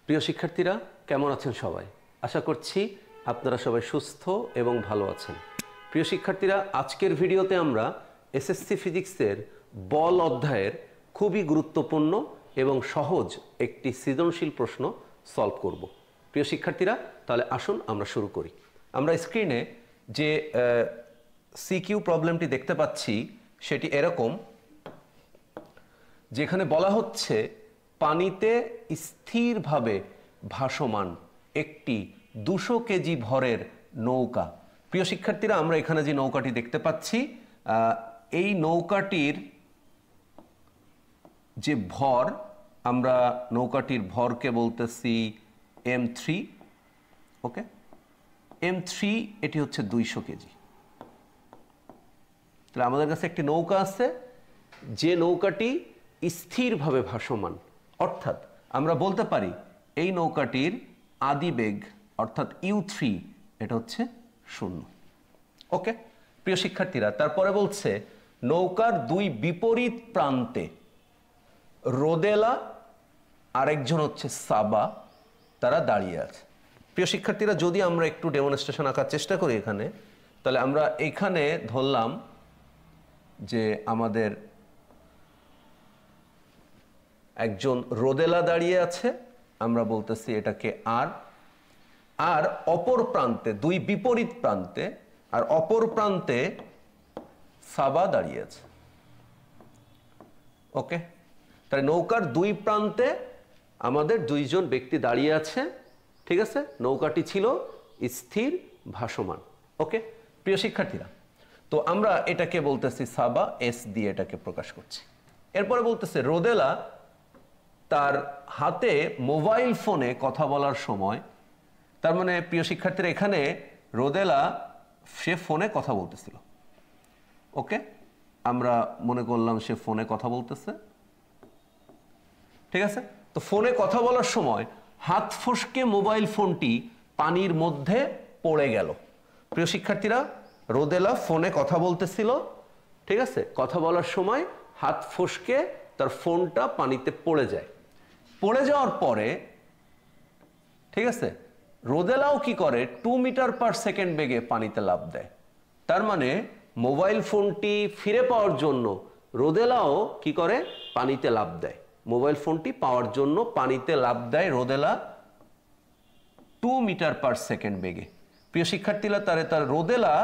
প্রিয় শিক্ষার্থীরা কেমন আছেন সবাই? আশা করছি আপনারা সবাই সুস্থ এবং ভালো আছেন। প্রিয় শিক্ষার্থীরা, আজকের ভিডিওতে আমরা এসএসসি ফিজিক্সের বল অধ্যায়ের খুবই গুরুত্বপূর্ণ এবং সহজ একটি সৃজনশীল প্রশ্ন সলভ করব। প্রিয় শিক্ষার্থীরা, তাহলে আসুন আমরা শুরু করি। আমরা স্ক্রিনে যে সিকিউ প্রবলেমটি দেখতে পাচ্ছি সেটি এরকম, যেখানে বলা হচ্ছে পানিতে স্থিরভাবে ভাসমান একটি 200 কেজি ভরের নৌকা। প্রিয় শিক্ষার্থীরা, আমরা এখানে যে নৌকাটি দেখতে পাচ্ছি এই নৌকাটির যে ভর, আমরা নৌকাটির ভরকে বলতেছি m3। ওকে, m3 এটি হচ্ছে 200 কেজি। তাহলে আমাদের কাছে একটি নৌকা আছে যে নৌকাটি স্থিরভাবে ভাসমান, অর্থাৎ আমরা বলতে পারি এই নৌকাটির আদিবেগ অর্থাৎ u3 এটা হচ্ছে 0। ওকে প্রিয় শিক্ষার্থীরা, তারপরে বলছে নৌকার দুই বিপরীত প্রান্তে রোদেলা আরেকজন হচ্ছে সাবা, তারা দাঁড়িয়ে আছে। প্রিয় শিক্ষার্থীরা, যদি আমরা একটু ডেমনস্ট্রেশন আঁকার চেষ্টা করি এখানে, তাহলে আমরা এখানে ধরলাম যে আমাদের একজন রোদেলা দাঁড়িয়ে আছে, আমরা বলতেছি এটাকে আর, আর অপর প্রান্তে দুই বিপরীত প্রান্তে আর অপর প্রান্তে সাবা দাঁড়িয়ে আছে। ওকে, তাহলে নৌকার দুই প্রান্তে আমাদের দুইজন ব্যক্তি দাঁড়িয়ে আছে, ঠিক আছে। নৌকাটি ছিল স্থির ভাসমান। ওকে প্রিয় শিক্ষার্থীরা, তো আমরা এটাকে বলতেছি সাবা, এস দিয়ে এটাকে প্রকাশ করছি। এরপরে বলতেছে রোদেলা তার হাতে মোবাইল ফোনে কথা বলার সময়, তার মানে প্রিয় শিক্ষার্থীরা এখানে রোদেলা সে ফোনে কথা বলতেছিল। ওকে, আমরা মনে করলাম সে ফোনে কথা বলতেছে, ঠিক আছে। তো ফোনে কথা বলার সময় হাত ফসকে মোবাইল ফোনটি পানির মধ্যে পড়ে গেল। প্রিয় শিক্ষার্থীরা, রোদেলা ফোনে কথা বলতেছিল, ঠিক আছে। কথা বলার সময় হাত ফসকে তার ফোনটা পানিতে পড়ে যায়। পড়ে যাওয়ার পরে, ঠিক আছে, রোদেলাও কি করে 2 মিটার পার সেকেন্ড বেগে পানিতে লাফ দেয়। তার মানে মোবাইল ফোনটি ফিরে পাওয়ার জন্য রোদেলাও কি করে, পানিতে লাফ দেয়। মোবাইল ফোনটি পাওয়ার জন্য পানিতে লাফ দেয় রোদেলা 2 মিটার পার সেকেন্ড বেগে। প্রিয় শিক্ষার্থীরা, তার রোদেলা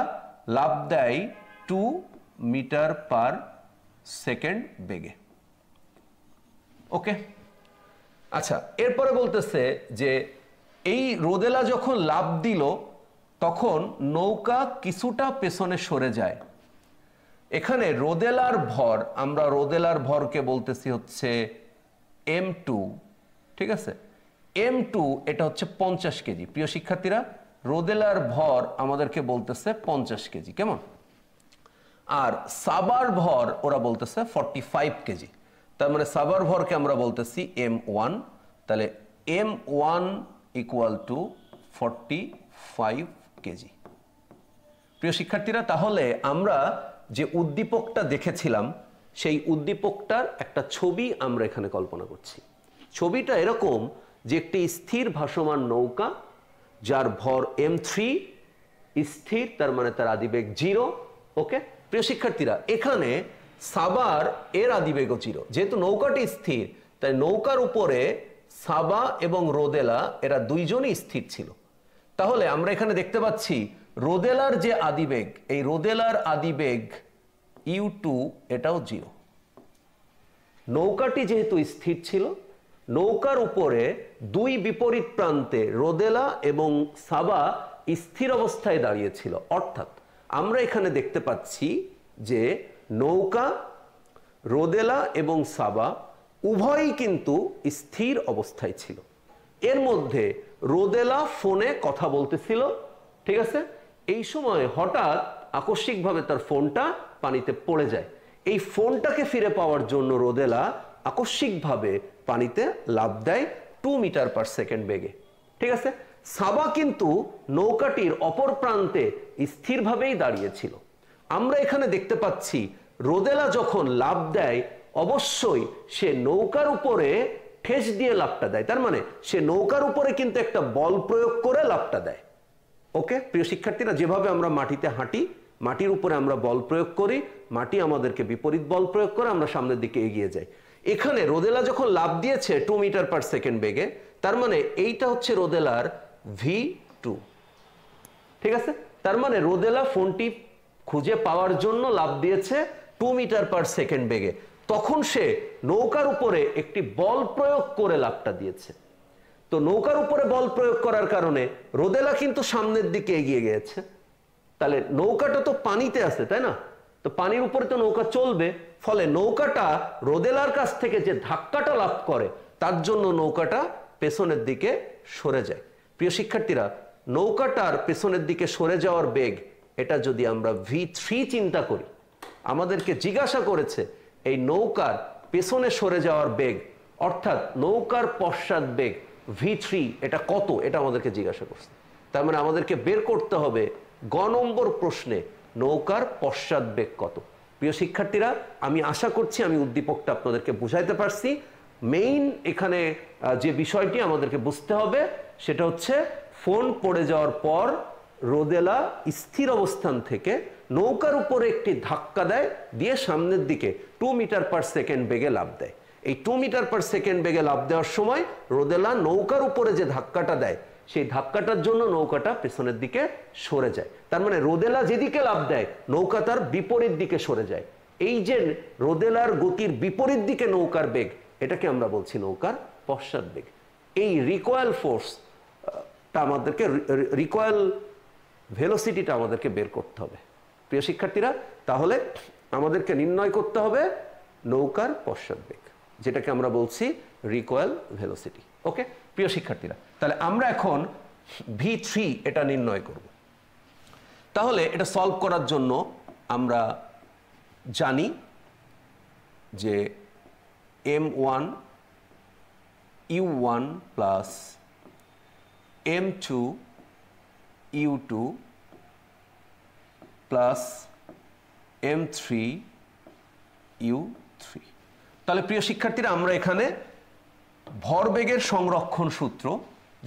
লাফ দেয় 2 মিটার পার সেকেন্ড বেগে। ওকে, আচ্ছা, এরপরে বলতেছে যে এই রোদেলা যখন লাফ দিল তখন নৌকা কিছুটা পেছনে সরে যায়। এখানে রোদেলার ভর, আমরা রোদেলার ভরকে বলতেছি হচ্ছে m2, ঠিক আছে। m2 এটা হচ্ছে 50 কেজি। প্রিয় শিক্ষার্থীরা, রোদেলার ভর আমাদেরকে বলতেছে 50 কেজি, কেমন। আর সাবার ভর ওরা বলতেছে 45 কেজি। তার মানে সাবার ভরকে আমরা বলতেছি m1, তাহলে m1 ইকুয়াল টু 45 কেজি। প্রিয় শিক্ষার্থীরা, তাহলে আমরা যে উদ্দীপকটা দেখেছিলাম সেই উদ্দীপকটার একটা ছবি আমরা এখানে কল্পনা করছি। ছবিটা এরকম যে একটি স্থির ভাসমান নৌকা যার ভর m3 স্থির, তার মানে তার আদিবেগ 0। ওকে প্রিয় শিক্ষার্থীরা, এখানে সাবার এর আদিবেগও 0। যেহেতু নৌকাটি স্থির, তাই নৌকার উপরে সাবা এবং রোদেলা এরা দুইজনই স্থির ছিল। তাহলে আমরা এখানে দেখতে পাচ্ছি রোদেলার যে আদিবেগ, এই রোদেলার আদিবেগ u2 এটাও 0। নৌকাটি যেহেতু স্থির ছিল, নৌকার উপরে দুই বিপরীত প্রান্তে রোদেলা এবং সাবা স্থির অবস্থায় দাঁড়িয়েছিল। অর্থাৎ আমরা এখানে দেখতে পাচ্ছি যে নৌকা, রোদেলা এবং সাবা উভয়ই কিন্তু স্থির অবস্থায় ছিল। এর মধ্যে রোদেলা ফোনে কথা বলতেছিল, ঠিক আছে। এই সময় হঠাৎ আকস্মিকভাবে তার ফোনটা পানিতে পড়ে যায়। এই ফোনটাকে ফিরে পাওয়ার জন্য রোদেলা আকস্মিকভাবে পানিতে লাফ দেয় 2 মিটার পার সেকেন্ড বেগে, ঠিক আছে। সাবা কিন্তু নৌকাটির অপর প্রান্তে স্থিরভাবেই দাঁড়িয়েছিল। আমরা এখানে দেখতে পাচ্ছি রোদেলা যখন লাফ দেয় অবশ্যই সে নৌকার উপরে ঠেস দিয়ে লাফটা দেয়, তার মানে সে নৌকার উপরে কিন্তু একটা বল প্রয়োগ করে লাফটা দেয়। ওকে প্রিয় শিক্ষার্থীরা, যেভাবে আমরা মাটিতে হাঁটি, মাটির উপরে আমরা বল প্রয়োগ করি, মাটি আমাদেরকে বিপরীত বল প্রয়োগ করে আমরা সামনের দিকে এগিয়ে যাই। এখানে রোদেলা যখন লাফ দিয়েছে 2 মিটার পার সেকেন্ড বেগে, তার মানে এইটা হচ্ছে রোদেলার v2, ঠিক আছে? তার মানে রোদেলা ফোনটি খুঁজে পাওয়ার জন্য লাফ দিয়েছে 2 মিটার পার সেকেন্ড বেগে, তখন সে নৌকার উপরে একটি বল প্রয়োগ করে লাফটা দিয়েছে। তো নৌকার উপরে বল প্রয়োগ করার কারণে রোদেলা কিন্তু সামনের দিকে এগিয়ে গিয়েছে। তাহলে নৌকাটা তো পানিতে আছে, তাই না? তো পানির উপরে তো নৌকা চলবে, ফলে নৌকাটা রোদেলার কাছ থেকে যে ধাক্কাটা লাভ করে তার জন্য নৌকাটা পেছনের দিকে সরে যায়। প্রিয় শিক্ষার্থীরা, নৌকাটার পেছনের দিকে সরে যাওয়ার বেগ, এটা যদি আমরা v3 চিন্তা করি, আমাদেরকে জিজ্ঞাসা করেছে এই নৌকার পেছনে সরে যাওয়ার বেগ, অর্থাৎ নৌকার পশ্চাৎ বেগ v3 এটা কত, এটা আমাদেরকে জিজ্ঞাসা করছে। তার মানে আমাদেরকে বের করতে হবে গ নম্বর প্রশ্নে নৌকার পশ্চাৎ বেগ কত। প্রিয় শিক্ষার্থীরা, আমি আশা করছি আমি উদ্দীপকটা আপনাদেরকে বুঝাইতে পারছি। মেইন এখানে যে বিষয়টি আমাদেরকে বুঝতে হবে সেটা হচ্ছে ফোন পড়ে যাওয়ার পর রোদেলা স্থির অবস্থান থেকে নৌকার উপরে একটি ধাক্কা দেয়, দিয়ে সামনের দিকে 2 মিটার পার সেকেন্ড বেগে লাফ দেয়। এই 2 মিটার পার সেকেন্ড বেগে লাফ দেওয়ার সময় রোদেলা নৌকার উপরে যে ধাক্কাটা দেয়, সেই ধাক্কাটার জন্য নৌকাটা পেছনের দিকে সরে যায়। তার মানে রোদেলা যেদিকে লাফ দেয় নৌকা তার বিপরীত দিকে সরে যায়। এই যে রোদেলার গতির বিপরীত দিকে নৌকার বেগ, এটাকে আমরা বলছি নৌকার পশ্চাৎ বেগ। এই রিকয়েল ফোর্সটা আমাদেরকে, রিকয়েল ভেলোসিটিটা আমাদেরকে বের করতে হবে। প্রিয় শিক্ষার্থীরা, তাহলে আমাদেরকে নির্ণয় করতে হবে নৌকার পশ্চাৎ বেগ, যেটাকে আমরা বলছি রিকয়েল ভেলোসিটি। ওকে প্রিয় শিক্ষার্থীরা, তাহলে আমরা এখন v3 এটা নির্ণয় করব। তাহলে এটা সলভ করার জন্য আমরা জানি যে m1 u1 plus m2 u2 plus m3 u3। তাহলে প্রিয় শিক্ষার্থীরা, আমরা এখানে ভরবেগের সংরক্ষণ সূত্র,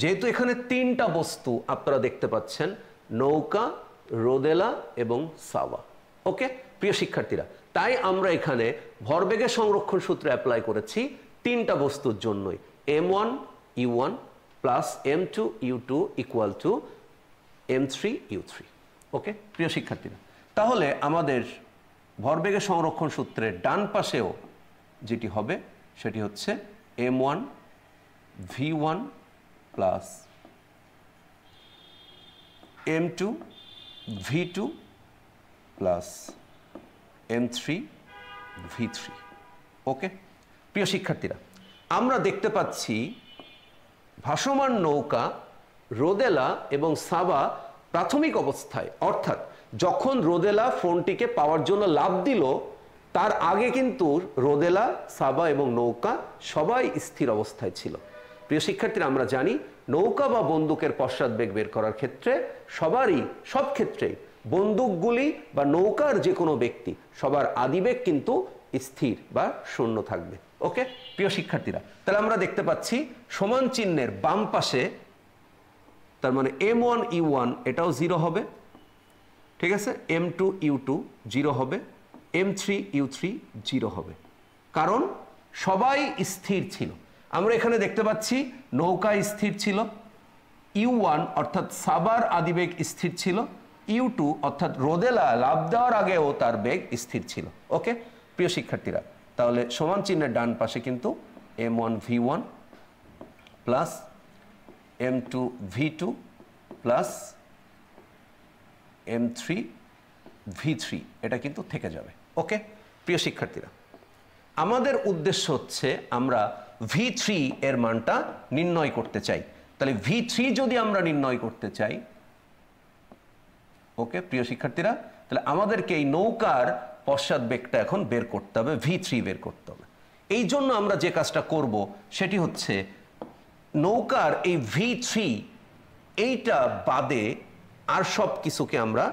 যেহেতু এখানে তিনটা বস্তু আপনারা দেখতে পাচ্ছেন, নৌকা, রোদেলা এবং সাবা। ওকে প্রিয় শিক্ষার্থীরা, তাই আমরা এখানে ভরবেগের সংরক্ষণ সূত্র অ্যাপ্লাই করেছি তিনটা বস্তুর জন্যই, m1 u1 plus m2 u2 equal to m3 u3। ওকে প্রিয় শিক্ষার্থীরা, তাহলে আমাদের ভরবেগের সংরক্ষণ সূত্রের ডান পাশেও যেটি হবে সেটি হচ্ছে m1 v1 plus m2 v2 plus m3 v3। ওকে প্রিয় শিক্ষার্থীরা, আমরা দেখতে পাচ্ছি ভাসমান নৌকা, রোদেলা এবং সাবা প্রাথমিক অবস্থায়, অর্থাৎ যখন রোদেলা ফোনটিকে পাওয়ার জন্য লাফ দিল তার আগে কিন্তু রোদেলা, সাবা এবং নৌকা সবাই স্থির অবস্থায় ছিল। প্রিয় শিক্ষার্থীরা, আমরা জানি নৌকা বা বন্দুকের পশ্চাৎ বেগ বের করার ক্ষেত্রে সব ক্ষেত্রেই বন্দুকগুলি বা নৌকার যে কোনো ব্যক্তি সবার আদিবেগ কিন্তু স্থির বা শূন্য থাকবে। ওকে প্রিয় শিক্ষার্থীরা, তাহলে আমরা দেখতে পাচ্ছি সমান চিহ্নের বাম পাশে, তার মানে m1 u1 এটাও 0 হবে, ঠিক আছে, m2 u2 0 হবে, m3 u3 0 হবে, কারণ সবাই স্থির ছিল। আমরা এখানে দেখতে পাচ্ছি নৌকা স্থির ছিল, u1 অর্থাৎ সাবার আদিবেগ স্থির ছিল, u2 অর্থাৎ রোদেলা লাফ দেওয়ার আগেও তার বেগ স্থির ছিল। ওকে প্রিয় শিক্ষার্থীরা, তাহলে সমান চিহ্নের ডান পাশে কিন্তু m1 v1 plus m2 v2 plus m3 v3 এটা কিন্তু থেকে যাবে। ওকে প্রিয় শিক্ষার্থীরা, আমাদের উদ্দেশ্য হচ্ছে আমরা v3 এর মানটা নির্ণয় করতে চাই। তাহলে v3 যদি আমরা নির্ণয় করতে চাই, ওকে প্রিয় শিক্ষার্থীরা, তাহলে আমাদেরকে এই নৌকার পশ্চাৎ বেগটা এখন বের করতে হবে, v3 বের করতে হবে। এই জন্য আমরা যে কাজটা করব সেটি হচ্ছে নৌকার এই v3 এইটা বাদে আর সব কিছুকে আমরা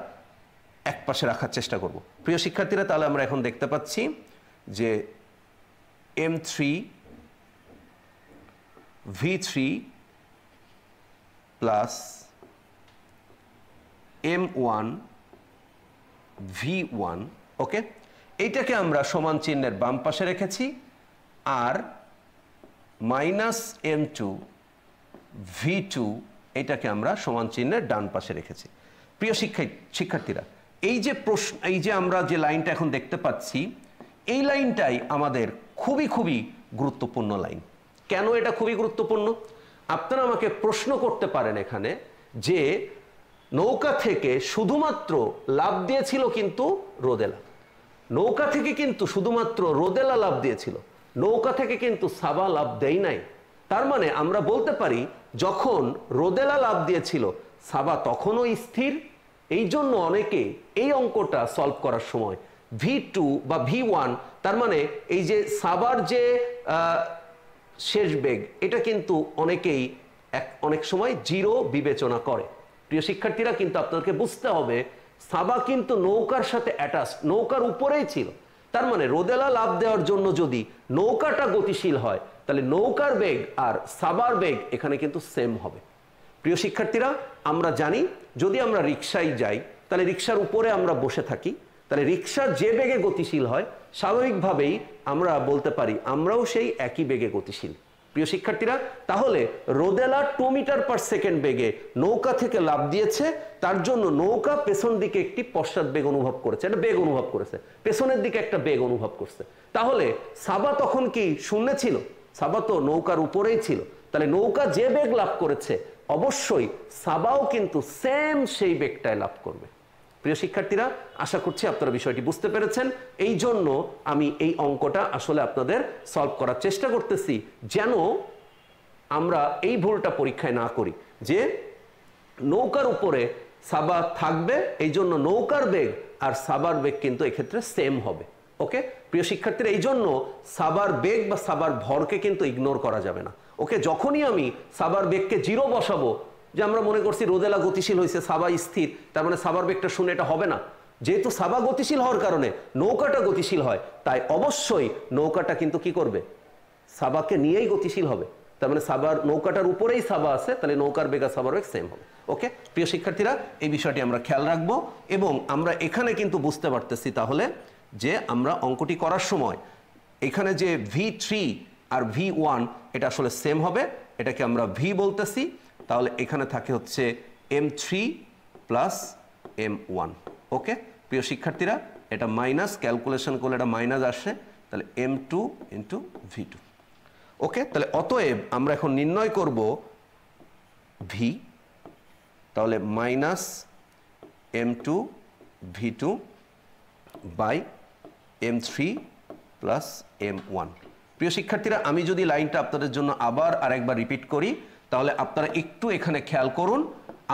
এক পাশে রাখার চেষ্টা করব। প্রিয় শিক্ষার্থীরা, তাহলে আমরা এখন দেখতে পাচ্ছি যে m3 v3 plus m1 v1, ওকে, এইটাকে আমরা সমান চিহ্নের বাম পাশে রেখেছি, আর মাইনাস m2 v2 এটাকে আমরা সমান চিহ্নের ডান পাশে রেখেছি। প্রিয় শিক্ষার্থীরা, এই যে প্রশ্ন, এই যে আমরা যে লাইনটা এখন দেখতে পাচ্ছি, এই লাইনটাই আমাদের খুবই খুবই গুরুত্বপূর্ণ লাইন। কেন এটা খুবই গুরুত্বপূর্ণ? আপনারা আমাকে প্রশ্ন করতে পারেন এখানে যে নৌকা থেকে শুধুমাত্র লাভ দিয়েছিল কিন্তু রোদেলা, নৌকা থেকে কিন্তু শুধুমাত্র রোদেলা লাভ দিয়েছিল, নৌকা থেকে কিন্তু সাবা লাভ দেয় নাই। তার মানে আমরা বলতে পারি যখন রোদেলা লাভ দিয়েছিল সাবা তখনও স্থির। এই জন্য অনেকে এই অঙ্কটা সলভ করার সময় v2 বা v1, তার মানে এই যে সাবার যে শেষ বেগ, এটা কিন্তু অনেকেই অনেক সময় জিরো বিবেচনা করে। প্রিয় শিক্ষার্থীরা, কিন্তু আপনাদেরকে বুঝতে হবে সাবা কিন্তু নৌকার সাথে অ্যাটাচ, নৌকার উপরেই ছিল। তার মানে রোদেলা লাভ দেওয়ার জন্য যদি নৌকাটা গতিশীল হয়, তাহলে নৌকার বেগ আর সাবার বেগ এখানে কিন্তু সেম হবে। প্রিয় শিক্ষার্থীরা, আমরা জানি যদি আমরা রিকশায় যাই, তাহলে রিকশার উপরে আমরা বসে থাকি, তাহলে রিকশা যে বেগে গতিশীল হয় স্বাভাবিকভাবেই আমরা বলতে পারি আমরাও সেই একই বেগে গতিশীল। প্রিয় শিক্ষার্থীরা, তাহলে রোদেলা 2 মিটার পার সেকেন্ড বেগে নৌকা থেকে লাভ দিয়েছে, তার জন্য নৌকা পেছন দিকে একটি পশ্চাৎ বেগ অনুভব করেছে, একটা বেগ অনুভব করেছে, পেছনের দিকে একটা বেগ অনুভব করছে। তাহলে সাবা তখন কি শূন্যে ছিল? সাবা তো নৌকার উপরেই ছিল। তাহলে নৌকা যে বেগ লাভ করেছে অবশ্যই সাবাও কিন্তু সেম সেই বেগটায় লাভ করবে। প্রিয় শিক্ষার্থীরা, আশা করছি আপনারা বিষয়টি বুঝতে পেরেছেন। এই জন্য আমি এই অঙ্কটা আসলে আপনাদের সলভ করার চেষ্টা করতেছি, যেন আমরা এই ভুলটা পরীক্ষায় না করি যে নৌকার উপরে সাবা থাকবে, এই জন্য নৌকার বেগ আর সাবার বেগ কিন্তু এক্ষেত্রে সেম হবে। ওকে প্রিয় শিক্ষার্থীরা, এই জন্য সাবার বেগ বা সাবার ভরকে কিন্তু ইগনোর করা যাবে না। ওকে, যখনই আমি সাবার বেগকে জিরো বসাবো, যে আমরা মনে করছি রোদেলা গতিশীল হয়েছে, সাবা স্থির, তার মানে সাবার বেগটা শুনে এটা হবে না। যেহেতু সাবা গতিশীল হওয়ার কারণে নৌকাটা গতিশীল হয়, তাই অবশ্যই নৌকাটা কিন্তু কি করবে? সাবাকে নিয়েই গতিশীল হবে। তার মানে সাবার নৌকাটার উপরেই সাবা আছে, তাহলে নৌকার বেগ আর সাবার বেগ সেম হবে। ওকে প্রিয় শিক্ষার্থীরা, এই বিষয়টি আমরা খেয়াল রাখবো এবং আমরা এখানে কিন্তু বুঝতে পারতেছি তাহলে যে আমরা অঙ্কটি করার সময় এখানে যে v3 আর v1 এটা আসলে সেম হবে, এটাকে আমরা v বলতেছি। তাহলে এখানে থাকে হচ্ছে m3 প্লাস m1। ওকে প্রিয় শিক্ষার্থীরা, এটা মাইনাস, ক্যালকুলেশন করলে এটা মাইনাস আসে, তাহলে m2 ইন্টু v2। ওকে, তাহলে অতএব আমরা এখন নির্ণয় করব v, তাহলে minus m2 v2 by m3 plus m1। প্রিয় শিক্ষার্থীরা, আমি যদি লাইনটা আপনাদের জন্য আবার আরেকবার রিপিট করি, তাহলে আপনারা একটু এখানে খেয়াল করুন।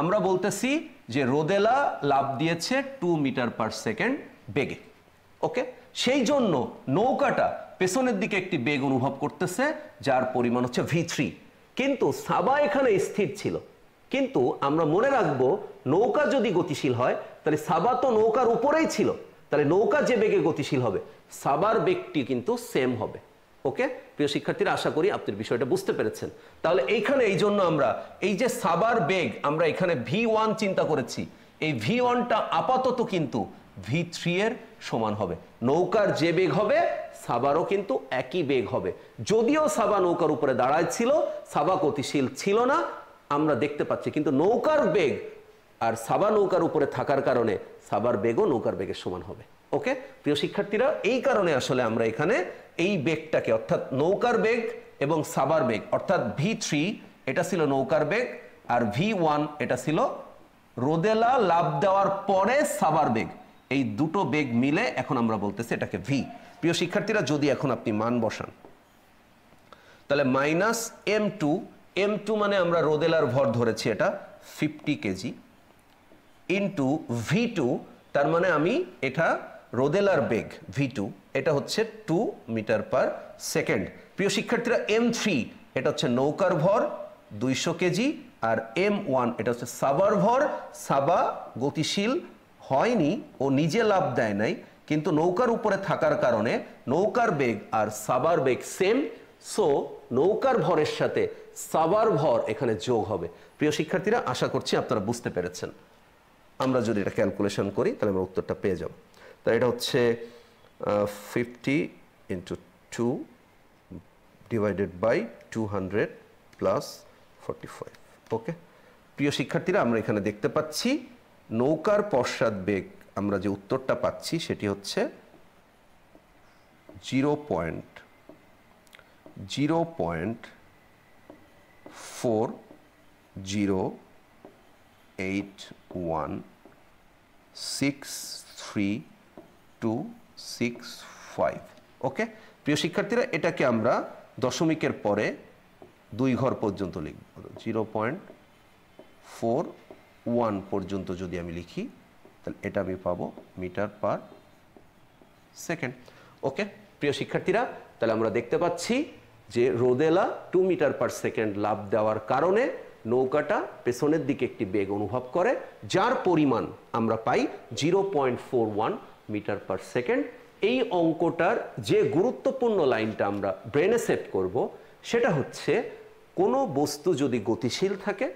আমরা বলতেছি যে রোদেলা লাভ দিয়েছে 2 মিটার পার সেকেন্ড বেগে। ওকে, সেই জন্য নৌকাটা পেছনের দিকে একটি বেগ অনুভব করতেছে, যার পরিমাণ হচ্ছে v3, কিন্তু সাবা এখানে স্থির ছিল। কিন্তু আমরা মনে রাখবো নৌকা যদি গতিশীল হয়, তাহলে সাবা তো নৌকার উপরেই ছিল, তাহলে নৌকা যে বেগে গতিশীল হবে সাবার বেগটি কিন্তু সেম হবে। ওকে প্রিয় শিক্ষার্থীরা, আশা করি আপনি বিষয়টা বুঝতে পেরেছেন। তাহলে এইখানে এই জন্য আমরা এই যে সাবার বেগ আমরা এখানে v1 চিন্তা করেছি, এই v1টা আপাতত কিন্তু v3 এর সমান হবে। নৌকার যে বেগ হবে সাবারও কিন্তু একই বেগ হবে। যদিও সাবা নৌকার উপরে দাঁড়ায় ছিল, সাবা গতিশীল ছিল না আমরা দেখতে পাচ্ছি, কিন্তু নৌকার বেগ আর সাবা নৌকার উপরে থাকার কারণে সাবার বেগও নৌকার বেগের সমান হবে। ওকে প্রিয় শিক্ষার্থীরা, এই কারণে আসলে আমরা এখানে এই বেগটাকে, অর্থাৎ নৌকার বেগ এবং সাবার বেগ, অর্থাৎ v3 এটা ছিল নৌকার বেগ আর v1 এটা ছিল রোদেলা লাভ দেওয়ার পরে সাবার বেগ, এই দুটো বেগ মিলে এখন আমরা বলতেছি এটাকে v। প্রিয় শিক্ষার্থীরা, যদি এখন আপনি মান বসান, তাহলে মাইনাস m2 মানে আমরা রোদেলার ভর ধরেছি এটা 50 কেজি, ইন্টু v2, তার মানে আমি এটা রোদেলার বেগ v2 এটা হচ্ছে 2 মিটার পার সেকেন্ড। প্রিয় শিক্ষার্থীরা, m3 এটা হচ্ছে নৌকার ভর 200 কেজি, আর m1 এটা হচ্ছে সাবার ভর। সাবা গতিশীল হয়নি, ও নিজে লাভ দেয় নাই, কিন্তু নৌকার উপরে থাকার কারণে নৌকার বেগ আর সাবার বেগ সেম, সো নৌকার ভরের সাথে সাবার ভর এখানে যোগ হবে। প্রিয় শিক্ষার্থীরা, আশা করছি আপনারা বুঝতে পেরেছেন। আমরা যদি এটা ক্যালকুলেশন করি তাহলে আমরা উত্তরটা পেয়ে যাব। তাহলে এটা হচ্ছে 50 × 2 ডিভাইডেড বাই 200 প্লাস 45। ওকে প্রিয় শিক্ষার্থীরা, আমরা এখানে দেখতে পাচ্ছি নৌকার পশ্চাৎ বেগ আমরা যে উত্তরটা পাচ্ছি সেটি হচ্ছে 0.080816325। ওকে প্রিয় শিক্ষার্থীরা, এটাকে আমরা দশমিকের পরে 2 ঘর পর্যন্ত লিখব। 0.41 পর্যন্ত যদি আমি লিখি তাহলে এটা আমি পাবো মিটার পার সেকেন্ড। ওকে প্রিয় শিক্ষার্থীরা, তাহলে আমরা দেখতে পাচ্ছি যে রোদেলা 2 মিটার পার সেকেন্ড লাফ দেওয়ার কারণে নৌকাটা পেছনের দিকে একটি বেগ অনুভব করে, যার পরিমাণ আমরা পাই 0.41 মিটার পার সেকেন্ড। এই অঙ্কটার যে গুরুত্বপূর্ণ লাইনটা আমরা ব্রেনে সেট করব সেটা হচ্ছে, কোনো বস্তু যদি গতিশীল থাকে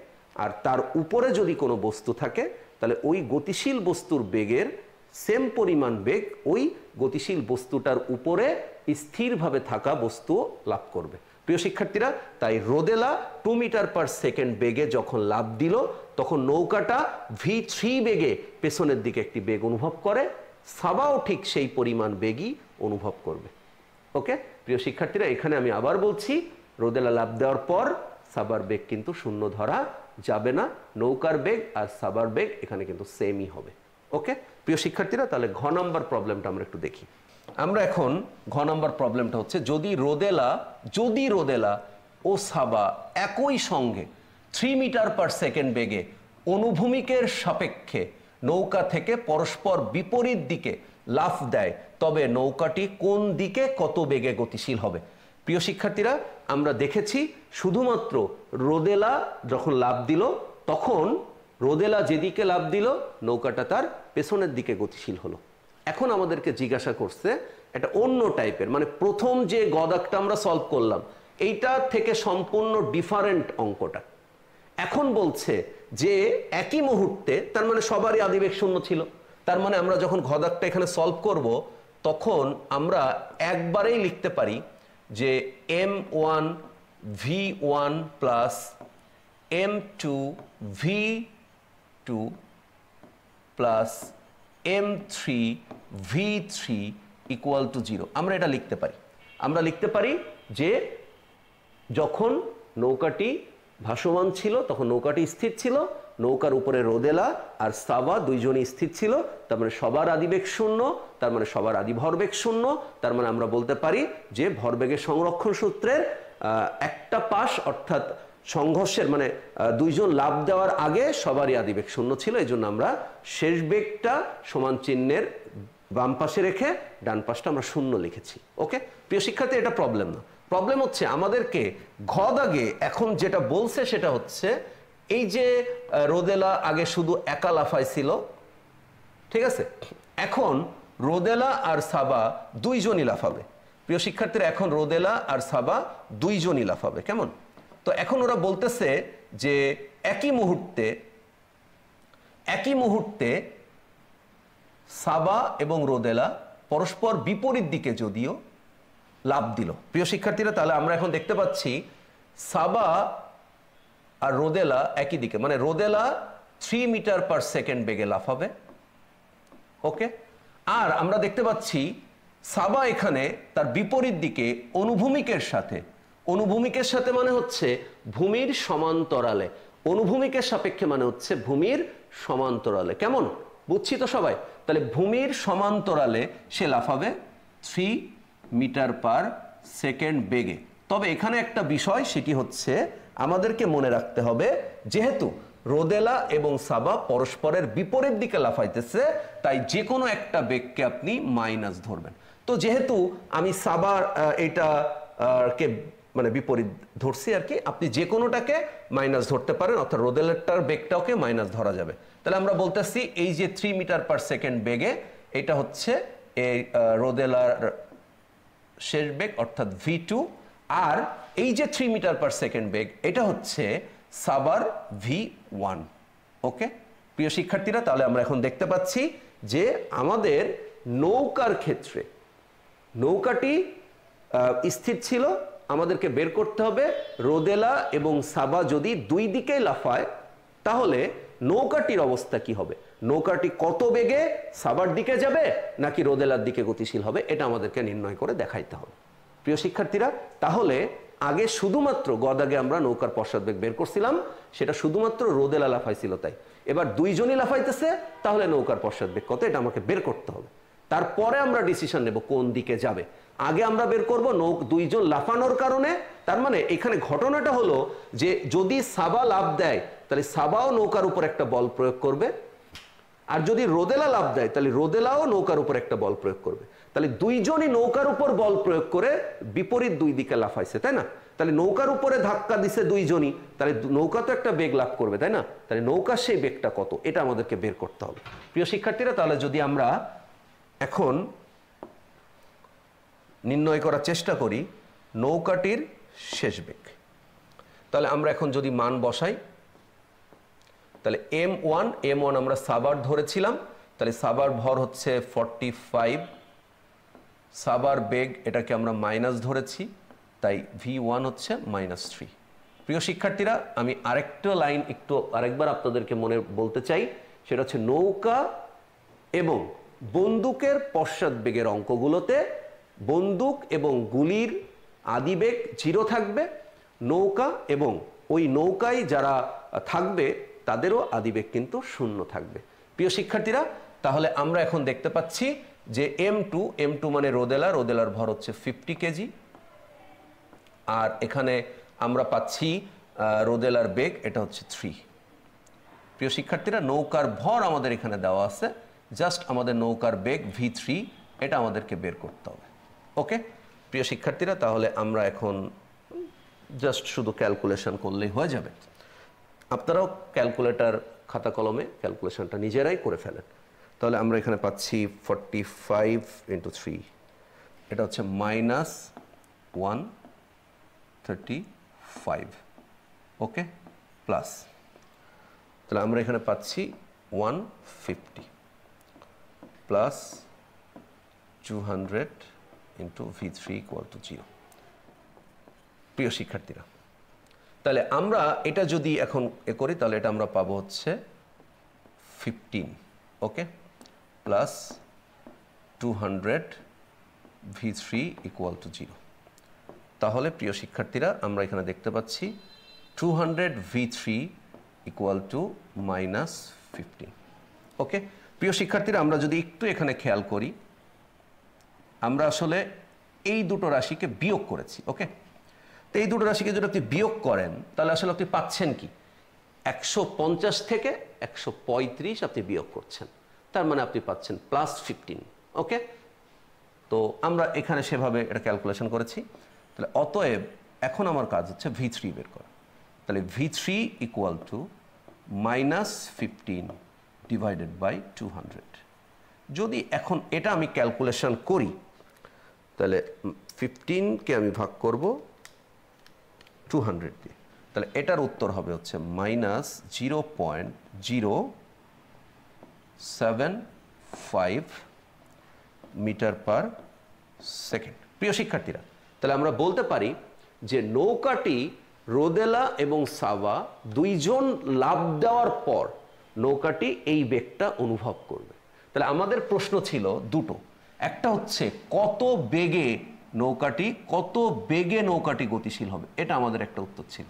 আর তার উপরে যদি কোনো বস্তু থাকে তাহলে ওই গতিশীল বস্তুর বেগের সেম পরিমাণ বেগ ওই গতিশীল বস্তুটার উপরে স্থিরভাবে থাকা বস্তু লাভ করবে। প্রিয় শিক্ষার্থীরা, তাই রোদেলা 2 মিটার পার সেকেন্ড বেগে যখন লাফ দিল তখন নৌকাটা v3 বেগে পেছনের দিকে একটি বেগ অনুভব করে, সাবাও ঠিক সেই পরিমাণ বেগই অনুভব করবে। ওকে প্রিয় শিক্ষার্থীরা, এখানে আমি আবার বলছি, রোদেলা লাফ দেওয়ার পর সাবার বেগ কিন্তু শূন্য ধরা যাবে না, নৌকার বেগ আর সাবার বেগ এখানে কিন্তু সেমই হবে। ওকে প্রিয় শিক্ষার্থীরা, তাহলে ঘ নাম্বার প্রবলেমটা আমরা একটু দেখি। আমরা এখন ঘ নাম্বার প্রবলেমটা হচ্ছে, যদি রোদেলা ও সাবা একই সঙ্গে 3 মিটার পার সেকেন্ড বেগে অনুভূমিকের সাপেক্ষে নৌকা থেকে পরস্পর বিপরীত দিকে লাফ দেয়, তবে নৌকাটি কোন দিকে কত বেগে গতিশীল হবে। প্রিয় শিক্ষার্থীরা, আমরা দেখেছি শুধুমাত্র রোদেলা যখন লাফ দিল তখন রোদেলা যেদিকে লাফ দিল নৌকাটা তার পেছনের দিকে গতিশীল হলো। এখন আমাদেরকে জিজ্ঞাসা করছে এটা অন্য টাইপের, মানে প্রথম যে গদাকটা আমরা সলভ করলাম এইটা থেকে সম্পূর্ণ ডিফারেন্ট অঙ্কটা। এখন বলছে যে একই মুহূর্তে, তার মানে সবারই আদিবেগ শূন্য ছিল, তার মানে আমরা যখন গদাকটা এখানে সলভ করব তখন আমরা একবারেই লিখতে পারি যে m1 v1 plus m2 v2 plus m3 v3 equal to 0। আমরা এটা লিখতে পারি। আমরা লিখতে পারি যে যখন নৌকাটি ভাসমান ছিল তখন নৌকাটি স্থির ছিল, নৌকার উপরে রোদেলা আর সাবা দুইজনই স্থির ছিল, তার মানে সবার আদিবেগ শূন্য, তার মানে সবার আদি ভরবেগ শূন্য, তার মানে আমরা বলতে পারি যে ভরবেগের সংরক্ষণ সূত্রের একটা পাশ অর্থাৎ সংঘর্ষের মানে দুইজন লাফ দেওয়ার আগে সবারই আদিবেগ শূন্য ছিল, এই জন্য আমরা শেষ বেগটা সমান চিহ্নের বাম পাশে রেখে ডান পাশটা আমরা শূন্য লিখেছি। ওকে প্রিয় শিক্ষার্থী, এটা প্রবলেম না। প্রবলেম হচ্ছে আমাদেরকে ঘ দাগে এখন যেটা বলছে সেটা হচ্ছে, এই যে রোদেলা আগে শুধু একা লাফাইছিল, ঠিক আছে, এখন রোদেলা আর সাবা দুইজনই লাফাবে। প্রিয় শিক্ষার্থীরা, এখন রোদেলা আর সাবা দুইজনই লাফাবে। কেমন? তো এখন ওরা বলতেছে যে একই মুহূর্তে সাবা এবং রোদেলা পরস্পর বিপরীত দিকে যদিও লাফ দিল। প্রিয় শিক্ষার্থীরা, তাহলে আমরা এখন দেখতে পাচ্ছি সাবা আর রোদেলা একই দিকে, মানে রোদেলা 3 মিটার পার সেকেন্ড বেগে লাফাবে। ওকে, আর আমরা দেখতে পাচ্ছি সাবা এখানে তার বিপরীত দিকে অনুভূমিকের সাথে মানে হচ্ছে ভূমির সমান্তরালে, অনুভূমিকের সাপেক্ষে মানে হচ্ছে ভূমির সমান্তরালে। কেমন? বুঝছি তো সবাই? তাহলে ভূমির সমান্তরালে সে লাফাবে 3 মিটার পার সেকেন্ড বেগে। তবে এখানে একটা বিষয়, সেটি হচ্ছে আমাদেরকে মনে রাখতে হবে, যেহেতু রোদেলা এবং সাবা পরস্পরের বিপরীত দিকে লাফাইতেছে, তাই যে কোনো একটা বেগকে আপনি মাইনাস ধরবেন। তো যেহেতু আমি সাবার এটা কে মানে বিপরীত ধরছি আর কি, আপনি যে কোনোটাকে মাইনাস ধরতে পারেন, অর্থাৎ রোদেলাটার বেগটাকে মাইনাস ধরা যাবে। তাহলে আমরা বলতেছি এই যে 3 মিটার পার সেকেন্ড বেগে, এটা হচ্ছে এই রোদেলার শেষ বেগ অর্থাৎ v2, আর এই যে 3 মিটার পার সেকেন্ড বেগ এটা হচ্ছে সাবার V1। ওকে প্রিয় শিক্ষার্থীরা, তাহলে আমরা এখন দেখতে পাচ্ছি যে আমাদের নৌকার ক্ষেত্রে নৌকাটি স্থির ছিল, আমাদেরকে বের করতে হবে রোদেলা এবং সাবা যদি দুই দিকেই লাফায় তাহলে নৌকাটির অবস্থা কি হবে, নৌকাটি কত বেগে সাবার দিকে যাবে নাকি রোদেলার দিকে গতিশীল হবে, এটা আমাদেরকে নির্ণয় করে দেখাইতে হবে। প্রিয় শিক্ষার্থীরা, তাহলে আগে শুধুমাত্র গদাগে আমরা নৌকার পশ্চাৎবেগ বের করছিলাম, সেটা শুধুমাত্র রোদেলা লাফাইছিল তাই। এবার দুইজনই লাফাইতেছে, তাহলে নৌকার পশ্চাৎবেগ কত এটা আমাকে বের করতে হবে। তারপরে আমরা ডিসিশন নেব কোন দিকে যাবে। আগে আমরা বের করব দুইজন লাফানোর কারণে, তার মানে এখানে ঘটনাটা হলো যে যদি সাবা লাফ দেয় তাহলে সাবাও নৌকার উপর একটা বল প্রয়োগ করবে, আর যদি রোদেলা লাফ দেয় তাহলে রোদেলাও নৌকার উপর একটা বল প্রয়োগ করবে। তাহলে দুইজনই নৌকার উপর বল প্রয়োগ করে বিপরীত দুই দিকে লাফাইছে, তাই না? তাহলে নৌকার উপরে ধাক্কা দিছে দুইজনই, তাহলে নৌকা তো একটা বেগ লাভ করবে, তাই না? তাহলে নৌকার সেই বেগটা কত এটা আমাদেরকে বের করতে হবে। প্রিয় শিক্ষার্থীরা, তাহলে যদি আমরা এখন নির্ণয় করার চেষ্টা করি নৌকাটির শেষ বেগ, তাহলে আমরা এখন যদি মান বসাই তাহলে m1 আমরা সাবার ধরেছিলাম, তাহলে সাবার ভর হচ্ছে 45, সাবার বেগ এটাকে আমরা মাইনাস ধরেছি, তাই V1 হচ্ছে -3। প্রিয় শিক্ষার্থীরা, আমি আরেকটা লাইন আরেকবার আপনাদেরকে মনে বলতে চাই, সেটা হচ্ছে নৌকা এবং বন্দুকের পশ্চাৎবেগের অঙ্কগুলোতে বন্দুক এবং গুলির আদিবেগ 0 থাকবে, নৌকা এবং ওই নৌকায় যারা থাকবে তাদেরও আদিবেগ কিন্তু 0 থাকবে। প্রিয় শিক্ষার্থীরা, তাহলে আমরা এখন দেখতে পাচ্ছি যে m2 মানে রোদেলার ভর হচ্ছে 50 কেজি, আর এখানে আমরা পাচ্ছি রোদেলার বেগ এটা হচ্ছে 3। প্রিয় শিক্ষার্থীরা, নৌকার ভর আমাদের এখানে দেওয়া আছে, জাস্ট আমাদের নৌকার বেগ V3 এটা আমাদেরকে বের করতে হবে। ওকে প্রিয় শিক্ষার্থীরা, তাহলে আমরা এখন জাস্ট শুধু ক্যালকুলেশন করলেই হয়ে যাবে। আপনারাও ক্যালকুলেটর খাতা কলমে ক্যালকুলেশনটা নিজেরাই করে ফেলেন। তাহলে আমরা এখানে পাচ্ছি 45 × 3 এটা হচ্ছে -135। ওকে প্লাস, তাহলে আমরা এখানে পাচ্ছি 150 প্লাস 200 × V3 = 0। প্রিয় শিক্ষার্থীরা, তাহলে আমরা এটা যদি এখন করি তাহলে এটা আমরা পাবো হচ্ছে 15। ওকে প্লাস 200 V3 = 0। তাহলে প্রিয় শিক্ষার্থীরা, আমরা এখানে দেখতে পাচ্ছি 200 V3 = -15। ওকে প্রিয় শিক্ষার্থীরা, আমরা যদি একটু এখানে খেয়াল করি, আমরা আসলে এই দুটো রাশিকে বিয়োগ করেছি। ওকে, তো এই দুটো রাশিকে যদি আপনি বিয়োগ করেন তাহলে আসলে আপনি পাচ্ছেন কি 150 থেকে 135 আপনি বিয়োগ করছেন, তার মানে আপনি পাচ্ছেন +15। ওকে, তো আমরা এখানে সেভাবে এটা ক্যালকুলেশন করেছি। তাহলে অতএব এখন আমার কাজ হচ্ছে V3 বের করা। তাহলে V3 = -15 / 200। যদি এখন এটা আমি ক্যালকুলেশন করি তাহলে 15কে আমি ভাগ করব 200 দিয়ে, তাহলে এটার উত্তর হবে হচ্ছে -0.075 মিটার/সেকেন্ড। প্রিয় শিক্ষার্থীরা, তাহলে আমরা বলতে পারি যে নৌকাটি রোদেলা এবং সাবা দুইজন লাফ দেওয়ার পর নৌকাটি এই বেগটা অনুভব করবে। তাহলে আমাদের প্রশ্ন ছিল দুটো, একটা হচ্ছে কত বেগে নৌকাটি গতিশীল হবে, এটা আমাদের একটা উত্তর ছিল।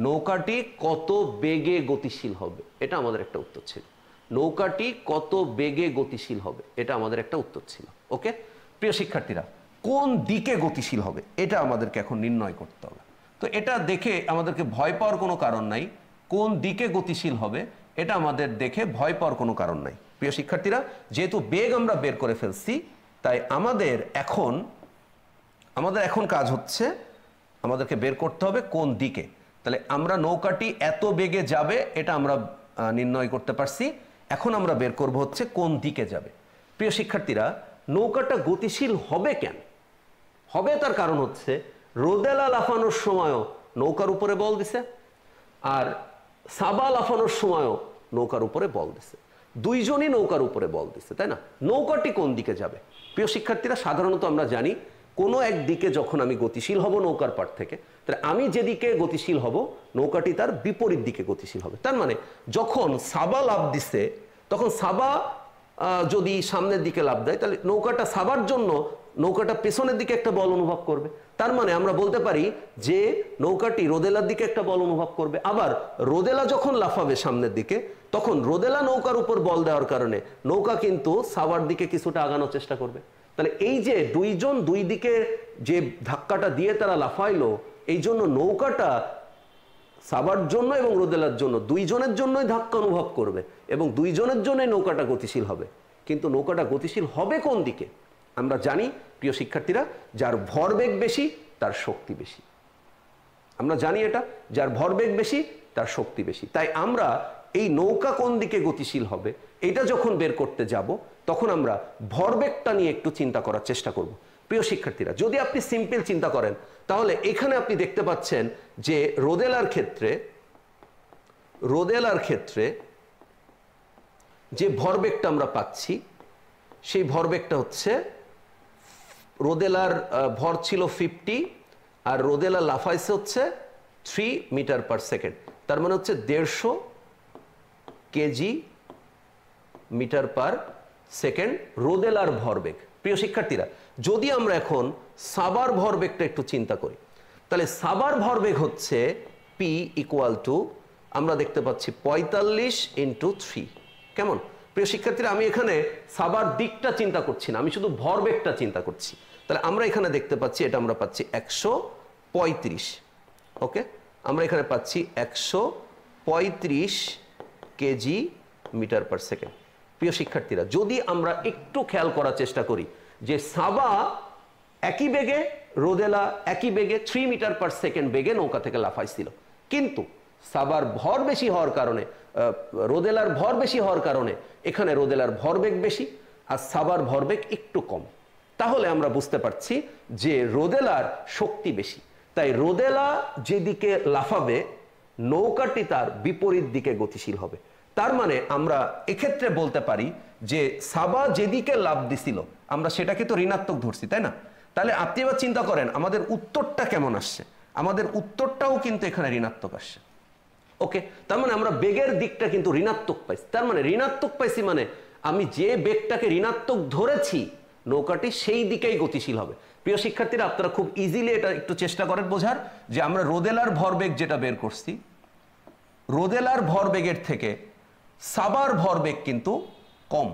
নৌকাটি কত বেগে গতিশীল হবে এটা আমাদের একটা উত্তর ছিল। নৌকাটি কত বেগে গতিশীল হবে এটা আমাদের একটা উত্তর ছিল। ওকে প্রিয় শিক্ষার্থীরা, কোন দিকে গতিশীল হবে এটা আমাদেরকে এখন নির্ণয় করতে হবে। তো এটা দেখে আমাদেরকে ভয় পাওয়ার কোনো কারণ নাই, কোন দিকে গতিশীল হবে এটা আমাদের দেখে ভয় পাওয়ার কোনো কারণ নাই। প্রিয় শিক্ষার্থীরা, যেহেতু বেগ আমরা বের করে ফেলছি, তাই আমাদের এখন কাজ হচ্ছে আমাদেরকে বের করতে হবে কোন দিকে। তাহলে আমরা নৌকাটি এত বেগে যাবে এটা আমরা নির্ণয় করতে পারছি, এখন আমরা বের করব হচ্ছে কোন দিকে যাবে। প্রিয় শিক্ষার্থীরা, নৌকাটা গতিশীল হবে কেন? হবে তার কারণ হচ্ছে রোদেলা লাফানোর সময়ও নৌকার উপরে বল দিছে, আর সাবা লাফানোর সময়ও নৌকার উপরে বল দিছে। দুইজনই নৌকার উপরে বল দিছে, তাই না? নৌকাটি কোন দিকে যাবে? প্রিয় শিক্ষার্থীরা, সাধারণত আমরা জানি কোনো এক দিকে যখন আমি গতিশীল হব নৌকার পাড় থেকে, তাহলে আমি যেদিকে গতিশীল হব নৌকাটি তার বিপরীত দিকে গতিশীল হবে। তার মানে যখন সাবা লাফ দিছে তখন সাবা যদি সামনের দিকে লাফ দেয় তাহলে নৌকাটা সাবার জন্য নৌকাটা পেছনের দিকে একটা বল অনুভব করবে। তার মানে আমরা বলতে পারি যে নৌকাটি রোদেলার দিকে একটা বল অনুভব করবে। আবার রোদেলা যখন লাফাবে সামনের দিকে তখন রোদেলা নৌকার উপর বল দেওয়ার কারণে নৌকা কিন্তু সাবার দিকে কিছুটা আগানোর চেষ্টা করবে। তাহলে এই যে দুইজন দুই দিকে যে ধাক্কাটা দিয়ে তারা লাফাইলো, এই জন্য নৌকাটা সাবার জন্য এবং রোদেলার জন্য দুইজনের জন্যই ধাক্কা অনুভব করবে এবং দুইজনের জন্যই নৌকাটা গতিশীল হবে। কিন্তু নৌকাটা গতিশীল হবে কোন দিকে? আমরা জানি প্রিয় শিক্ষার্থীরা, যার ভরবেগ বেশি তার শক্তি বেশি। আমরা জানি এটা, যার ভরবেগ বেশি তার শক্তি বেশি। তাই আমরা এই নৌকা কোন দিকে গতিশীল হবে এটা যখন বের করতে যাব তখন আমরা ভরবেগটা নিয়ে একটু চিন্তা করার চেষ্টা করব। প্রিয় শিক্ষার্থীরা, যদি আপনি সিম্পল চিন্তা করেন তাহলে এখানে আপনি দেখতে পাচ্ছেন যে রোদেলার ক্ষেত্রে যে ভরবেগটা আমরা পাচ্ছি সেই ভরবেগটা হচ্ছে, রোদেলার ভর ছিল 50 আর রোদেলা লাফাইছে হচ্ছে 3 মিটার পার সেকেন্ড। তার মানে হচ্ছে 150 কেজি মিটার পার সেকেন্ড রোদেলার ভরবেগ। প্রিয় শিক্ষার্থীরা, যদি আমরা এখন সাবার ভরবেগটা একটু চিন্তা করি তাহলে সাবার ভরবেগ হচ্ছে P ইকুয়াল টু, আমরা দেখতে পাচ্ছি 45 × 3। কেমন? প্রিয় শিক্ষার্থীরা, আমি এখানে সাবার দিকটা চিন্তা করছি না, আমি শুধু ভরবেগটা চিন্তা করছি। তাহলে আমরা এখানে দেখতে পাচ্ছি এটা আমরা পাচ্ছি 135। ওকে, আমরা এখানে পাচ্ছি 135 কেজি মিটার পার সেকেন্ড। প্রিয় শিক্ষার্থীরা, যদি আমরা একটু খেয়াল করার চেষ্টা করি যে সাবা একই বেগে, রোদেলা একই বেগে 3 মিটার পার সেকেন্ড বেগে নৌকা থেকে লাফাইছিল, কিন্তু সাবার ভর বেশি হওয়ার কারণে, রোদেলার ভর বেশি হওয়ার কারণে এখানে রোদেলার ভরবেগ বেশি আর সাবার ভরবেগ একটু কম। তাহলে আমরা বুঝতে পারছি যে রোদেলার শক্তি বেশি। তাই রোদেলা যেদিকে লাফাবে নৌকাটি তার বিপরীত দিকে গতিশীল হবে। তার মানে আমরা এক্ষেত্রে বলতে পারি যে সাবা যেদিকে লাফ দিছিল আমরা সেটাকে তো ঋণাত্মক ধরছি, তাই না? তাহলে আপনি এবার চিন্তা করেন আমাদের উত্তরটা কেমন আসছে। আমাদের উত্তরটাও কিন্তু এখানে ঋণাত্মক আসছে। ওকে, তার মানে আমরা বেগের দিকটা কিন্তু ঋণাত্মক পাইছি। তার মানে ঋণাত্মক পাইছি মানে আমি যে বেগটাকে ঋণাত্মক ধরেছি নৌকাটি সেই দিকেই গতিশীল হবে। প্রিয় শিক্ষার্থীরা, আপনারা খুব ইজিলি এটা একটু চেষ্টা করেন বোঝার, যে আমরা রোদেলার ভরবেগ যেটা বের করছি, রোদেলার ভরবেগের থেকে সাবার ভরবেগ কিন্তু কম।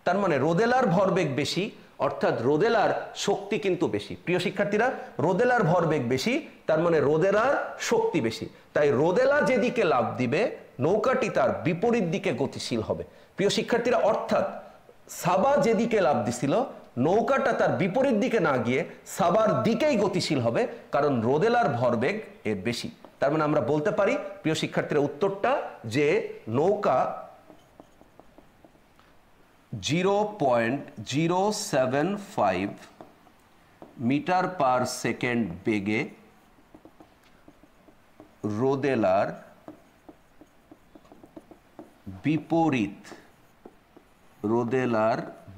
তার মানে রোদেলার ভরবেগ বেশি, অর্থাৎ রোদেলার শক্তি কিন্তু বেশি। প্রিয় শিক্ষার্থীরা, রোদেলার ভরবেগ বেশি তার মানে রোদেলার শক্তি বেশি। তাই রোদেলা যেদিকে লাফ দিবে নৌকাটি তার বিপরীত দিকে গতিশীল হবে। প্রিয় শিক্ষার্থীরা, অর্থাৎ সাবা যেদিকে লাফ দিছিল নৌকাটা তার বিপরীত দিকে না গিয়ে সাবার দিকেই গতিশীল হবে, কারণ রোদেলার ভরবেগ এর বেশি। তার মানে আমরা বলতে পারি প্রিয় শিক্ষার্থীরা উত্তরটা যে নৌকা 0.075 মিটার পার সেকেন্ড বেগে রোদেলার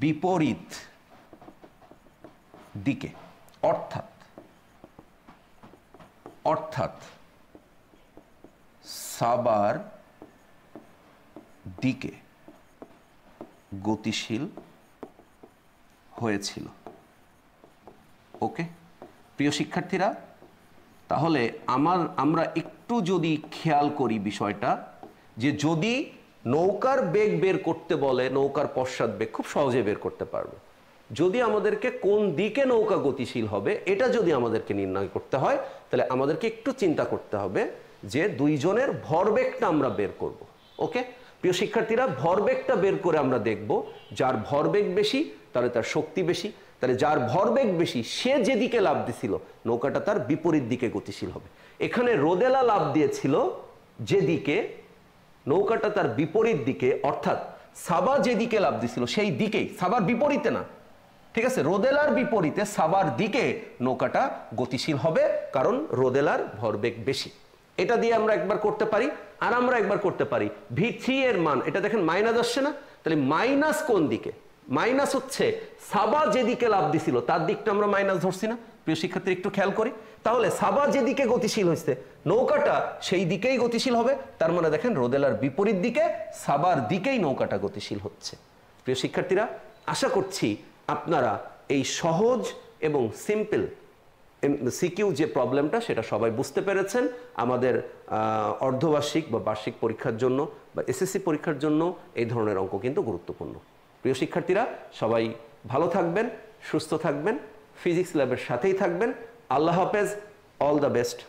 বিপরীত দিকে, অর্থাৎ সাবার দিকে গতিশীল হয়েছিল। ওকে প্রিয় শিক্ষার্থীরা, তাহলে আমরা একটু যদি খেয়াল করি বিষয়টা, যে যদি নৌকার বেগ বের করতে বলে নৌকার পশ্চাৎ বেগ খুব সহজে বের করতে পারবো। যদি আমাদেরকে কোন দিকে নৌকা গতিশীল হবে এটা যদি আমাদেরকে নির্ণয় করতে হয় তাহলে আমাদেরকে একটু চিন্তা করতে হবে যে দুইজনের ভরবেগটা আমরা বের করব। ওকে প্রিয় শিক্ষার্থীরা, ভরবেগটা বের করে আমরা দেখব যার ভরবেগ বেশি তাহলে তার শক্তি বেশি। তাহলে যার ভরবেগ বেশি সে যেদিকে লাফ দিছিল নৌকাটা তার বিপরীত দিকে গতিশীল হবে। এখানে রোদেলা লাফ দিয়েছিল যেদিকে, নৌকাটা তার বিপরীত দিকে, অর্থাৎ সাবা যেদিকে লাফ দিছিল সেই দিকেই, সাবার বিপরীতে না, ঠিক আছে, রোদেলার বিপরীতে সাবার দিকে নৌকাটা গতিশীল হবে, কারণ রোদেলার ভরবেগ বেশি। এটা দিয়ে আমরা একবার করতে পারি, আর আমরা একবার করতে পারি V3 এর মান, এটা দেখেন মাইনাস আসছে না, তাহলে মাইনাস কোন দিকে? মাইনাস হচ্ছে সাবা যেদিকে লাভ দিছিল তার দিকটা আমরা মাইনাস ধরছি না? প্রিয় শিক্ষার্থী একটু খেয়াল করি, তাহলে সাবা যেদিকে গতিশীল হয়েছে নৌকাটা সেই দিকেই গতিশীল হবে, তার মানে দেখেন রোদেলার বিপরীত দিকে সাবার দিকেই নৌকাটা গতিশীল হচ্ছে। প্রিয় শিক্ষার্থীরা, আশা করছি আপনারা এই সহজ এবং সিম্পল সিকিউ যে প্রবলেমটা সেটা সবাই বুঝতে পেরেছেন। আমাদের অর্ধবার্ষিক বা বার্ষিক পরীক্ষার জন্য বা এসএসসি পরীক্ষার জন্য এই ধরনের অঙ্ক কিন্তু গুরুত্বপূর্ণ। প্রিয় শিক্ষার্থীরা, সবাই ভালো থাকবেন, সুস্থ থাকবেন, ফিজিক্স ল্যাবের সাথেই থাকবেন। আল্লাহ হাফেজ, অল দ্য বেস্ট।